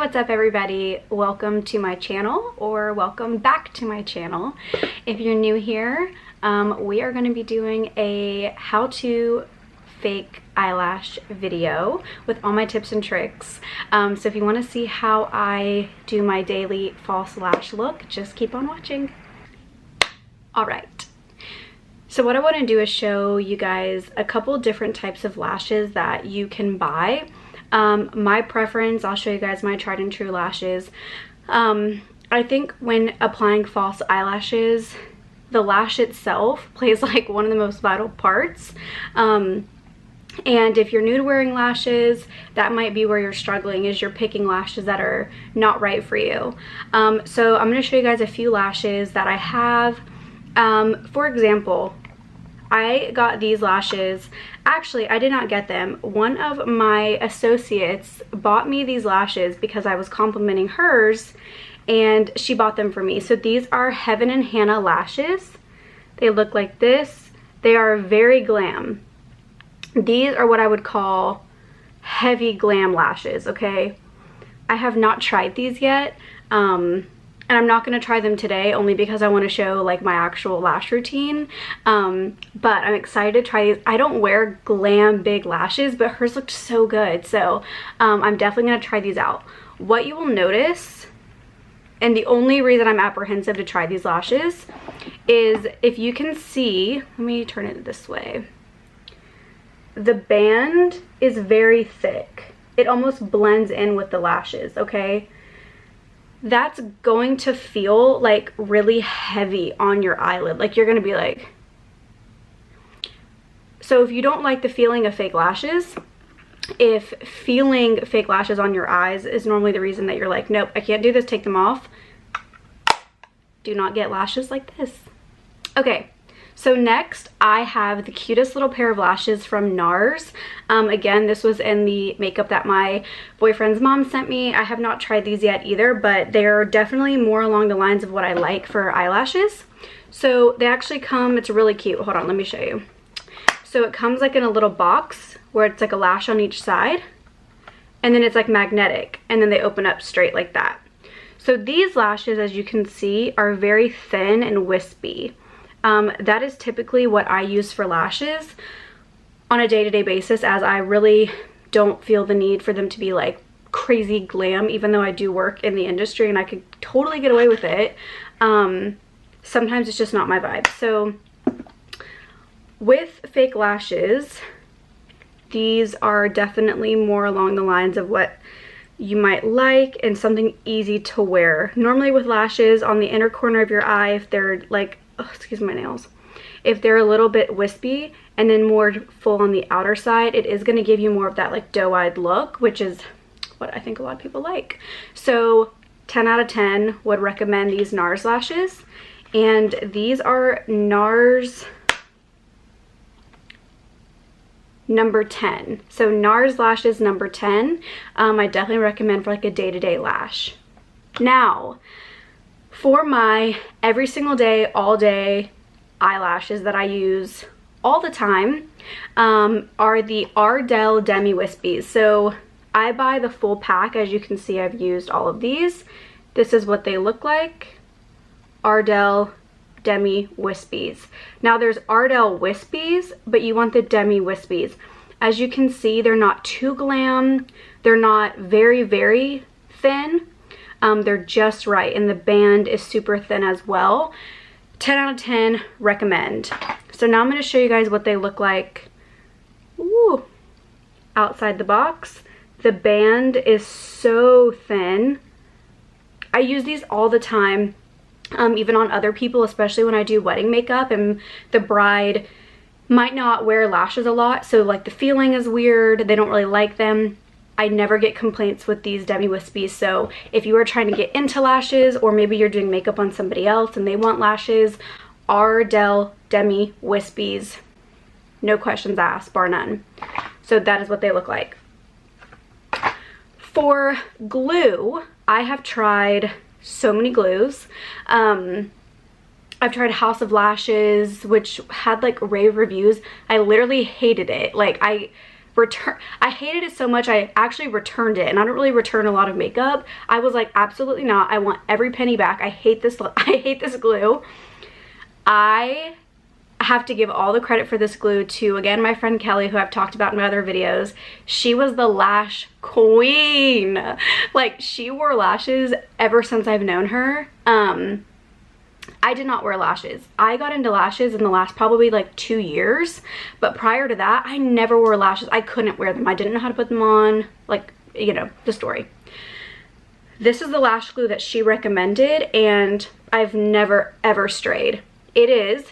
what's up everybody? Welcome to my channel, or welcome back to my channel. If you're new here, we are going to be doing a how to fake eyelash video with all my tips and tricks. So if you want to see how I do my daily false lash look, just keep on watching. Alright, so what I want to do is show you guys a couple different types of lashes that you can buy. My preference, I'll show you guys my tried and true lashes. I think when applying false eyelashes, the lash itself plays like one of the most vital parts. And if you're new to wearing lashes, that might be where you're struggling, is you're picking lashes that are not right for you. So I'm going to show you guys a few lashes that I have. For example, I got these lashes. Actually, I did not get them. One of my associates bought me these lashes because I was complimenting hers, and she bought them for me. So these are Heaven and Hannah lashes. They look like this. They are very glam. These are what I would call heavy glam lashes, okay? I have not tried these yet. And I'm not going to try them today, only because I want to show like my actual lash routine. But I'm excited to try these. I don't wear glam big lashes, but hers looked so good. So I'm definitely going to try these out. What you will notice, and the only reason I'm apprehensive to try these lashes, is if you can see, let me turn it this way. The band is very thick. It almost blends in with the lashes, okay? That's going to feel like really heavy on your eyelid. Like you're going to be like... So if you don't like the feeling of fake lashes, if feeling fake lashes on your eyes is normally the reason that you're like, nope, I can't do this, take them off, do not get lashes like this. Okay, so next I have the cutest little pair of lashes from Nars. Again, this was in the makeup that my boyfriend's mom sent me. I have not tried these yet either, but they're definitely more along the lines of what I like for eyelashes. So they actually come, it's really cute. Hold on, let me show you. So it comes like in a little box where it's like a lash on each side, and then it's like magnetic, and then they open up straight like that. So these lashes, as you can see, are very thin and wispy. That is typically what I use for lashes on a day-to-day basis, as I really don't feel the need for them to be like crazy glam, even though I do work in the industry and I could totally get away with it. Sometimes it's just not my vibe. So with fake lashes, these are definitely more along the lines of what you might like and something easy to wear. Normally with lashes on the inner corner of your eye, if they're like, oh, excuse my nails, if they're a little bit wispy and then more full on the outer side, it is going to give you more of that like doe-eyed look, which is what I think a lot of people like. So 10 out of 10 would recommend these Nars lashes, and these are Nars number 10. So Nars lashes number 10, I definitely recommend for like a day-to-day lash. Now, for my every single day, all day eyelashes that I use all the time are the Ardell Demi Whispies. So I buy the full pack. As you can see, I've used all of these. This is what they look like. Ardell Demi Whispies. Now there's Ardell Whispies, but you want the Demi Whispies. As you can see, they're not too glam. They're not very, very thin. They're just right, and the band is super thin as well. 10 out of 10 recommend. So now I'm going to show you guys what they look like. Ooh, outside the box. The band is so thin. I use these all the time, even on other people, especially when I do wedding makeup and the bride might not wear lashes a lot, so like the feeling is weird, they don't really like them. I never get complaints with these Demi Whispies. So if you are trying to get into lashes, or maybe you're doing makeup on somebody else and they want lashes, Ardell Demi Whispies, no questions asked, bar none. So that is what they look like. For glue, I have tried so many glues. I've tried House of Lashes, which had like rave reviews. I literally hated it. Like I hated it so much I actually returned it, and I don't really return a lot of makeup. I was like, absolutely not. I want every penny back. I hate this glue. I have to give all the credit for this glue to, again, my friend Kelly, who I've talked about in my other videos. She was the lash queen. Like, she wore lashes ever since I've known her. I did not wear lashes. I got into lashes in the last probably like 2 years, but prior to that, I never wore lashes. I couldn't wear them. I didn't know how to put them on, like, you know, the story. This is the lash glue that she recommended, and I've never ever strayed. It is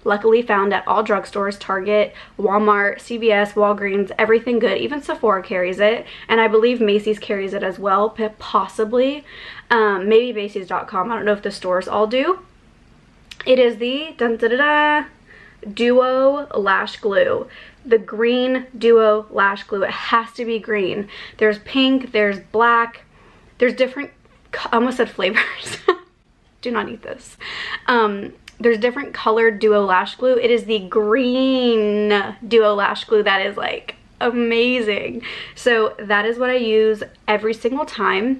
luckily found at all drugstores: Target, Walmart, CVS, Walgreens, everything good. Even Sephora carries it, and I believe Macy's carries it as well, possibly. Maybe Macy's.com. I don't know if the stores all do. It is the Duo Lash Glue. The green Duo Lash Glue. It has to be green. There's pink, there's black, there's different, I almost said flavors. Do not eat this. There's different colored Duo Lash Glue. It is the green Duo Lash Glue that is like amazing. So that is what I use every single time.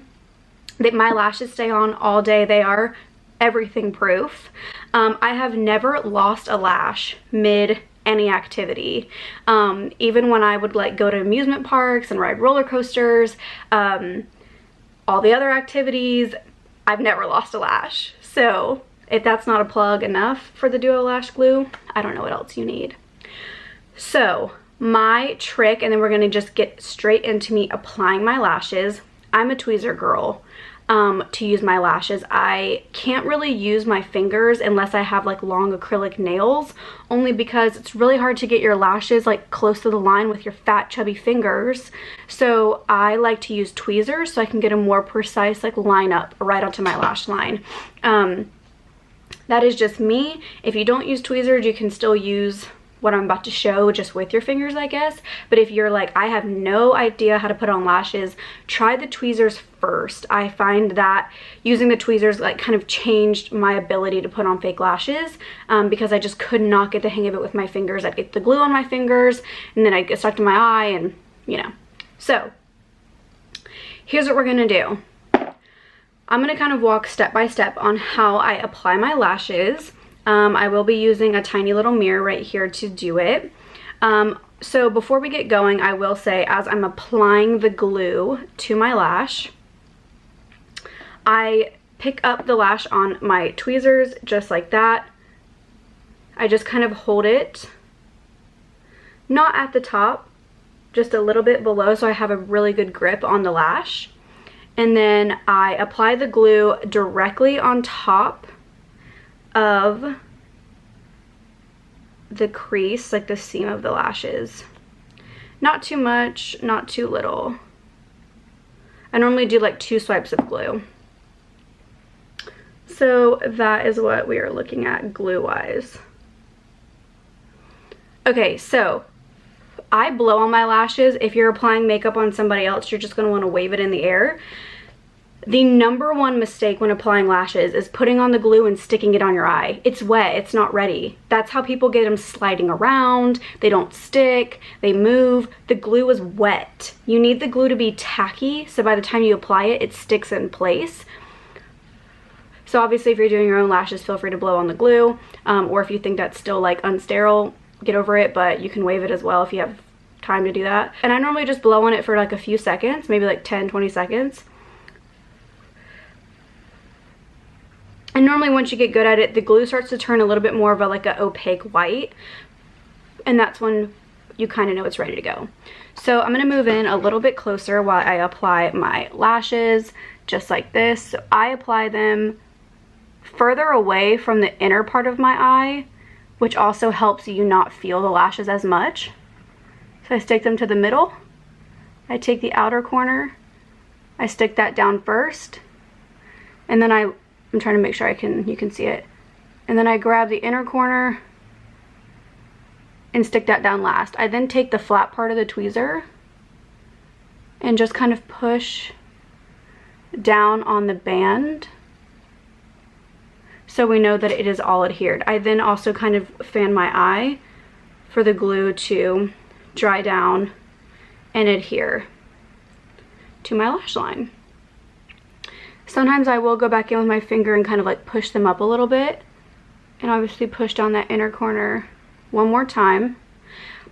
That my lashes stay on all day. They are everything proof. I have never lost a lash mid any activity. Even when I would like go to amusement parks and ride roller coasters, all the other activities, I've never lost a lash. So if that's not a plug enough for the Duo Lash Glue, I don't know what else you need. So my trick, and then we're gonna just get straight into me applying my lashes. I'm a tweezer girl. To use my lashes. I can't really use my fingers unless I have like long acrylic nails, only because it's really hard to get your lashes like close to the line with your fat chubby fingers. So I like to use tweezers so I can get a more precise like line up right onto my lash line. That is just me. If you don't use tweezers, you can still use what I'm about to show just with your fingers, I guess. But if you're like, I have no idea how to put on lashes, try the tweezers first. I find that using the tweezers like kind of changed my ability to put on fake lashes, because I just could not get the hang of it with my fingers. I'd get the glue on my fingers and then I'd get stuck to my eye, and you know. So here's what we're gonna do. I'm gonna kind of walk step by step on how I apply my lashes. I will be using a tiny little mirror right here to do it. So before we get going, I will say, as I'm applying the glue to my lash, I pick up the lash on my tweezers just like that. I just kind of hold it, not at the top, just a little bit below, so I have a really good grip on the lash. And then I apply the glue directly on top of the crease, like the seam of the lashes. Not too much, not too little. I normally do like 2 swipes of glue. So that is what we are looking at glue wise. Okay, so I blow on my lashes. If you're applying makeup on somebody else, you're just going to want to wave it in the air. The #1 mistake when applying lashes is putting on the glue and sticking it on your eye. It's wet, it's not ready. That's how people get them sliding around. They don't stick, they move. The glue is wet. You need the glue to be tacky, so by the time you apply it, it sticks in place. So obviously if you're doing your own lashes, feel free to blow on the glue, or if you think that's still like unsterile, get over it, but you can wave it as well if you have time to do that. And I normally just blow on it for like a few seconds, maybe like 10-20 seconds. And normally once you get good at it, the glue starts to turn a little bit more of a like an opaque white, and that's when you kind of know it's ready to go. So I'm going to move in a little bit closer while I apply my lashes, just like this. So I apply them further away from the inner part of my eye, which also helps you not feel the lashes as much. So I stick them to the middle. I take the outer corner, I stick that down first, and then I'm trying to make sure you can see it. And then I grab the inner corner and stick that down last. I then take the flat part of the tweezer and just kind of push down on the band so we know that it is all adhered. I then also kind of fan my eye for the glue to dry down and adhere to my lash line. Sometimes I will go back in with my finger and kind of like push them up a little bit, and obviously push down that inner corner one more time.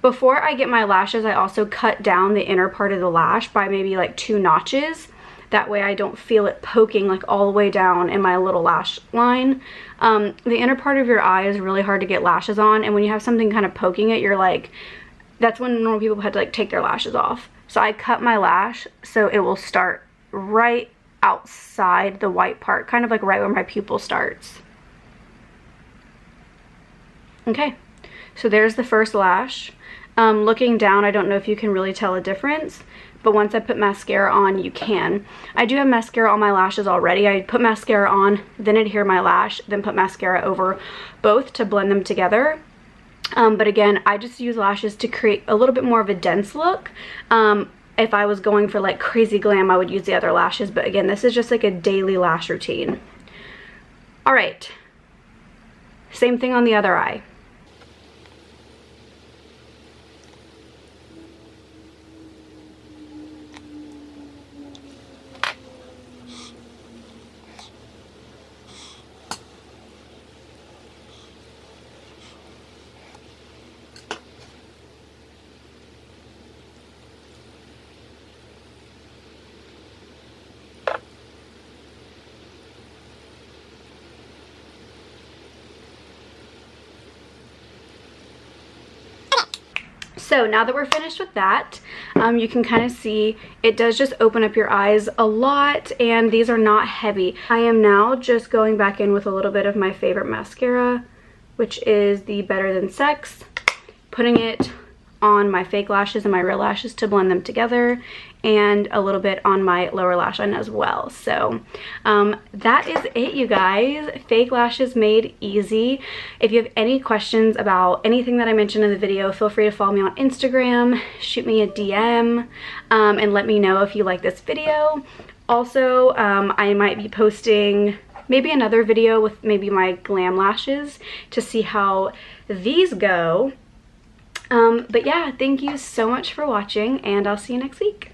Before I get my lashes, I also cut down the inner part of the lash by maybe like 2 notches. That way I don't feel it poking like all the way down in my little lash line. The inner part of your eye is really hard to get lashes on, and when you have something kind of poking it, you're like, that's when normal people had to like take their lashes off. So I cut my lash so it will start right outside the white part, kind of like right where my pupil starts. Okay, so there's the first lash. Looking down, I don't know if you can really tell a difference, but once I put mascara on, you can. I do have mascara on my lashes already. I put mascara on, then adhere my lash, then put mascara over both to blend them together. But again, I just use lashes to create a little bit more of a dense look. If I was going for like crazy glam, I would use the other lashes, but again, this is just like a daily lash routine. All right, same thing on the other eye. So now that we're finished with that, you can kind of see it does just open up your eyes a lot, and these are not heavy. I am now just going back in with a little bit of my favorite mascara, which is the Better Than Sex, putting it on my fake lashes and my real lashes to blend them together, and a little bit on my lower lash line as well. So that is it, you guys. Fake lashes made easy. If you have any questions about anything that I mentioned in the video, feel free to follow me on Instagram, shoot me a DM, and let me know if you like this video. Also, I might be posting maybe another video with maybe my glam lashes to see how these go. But yeah, thank you so much for watching, and I'll see you next week.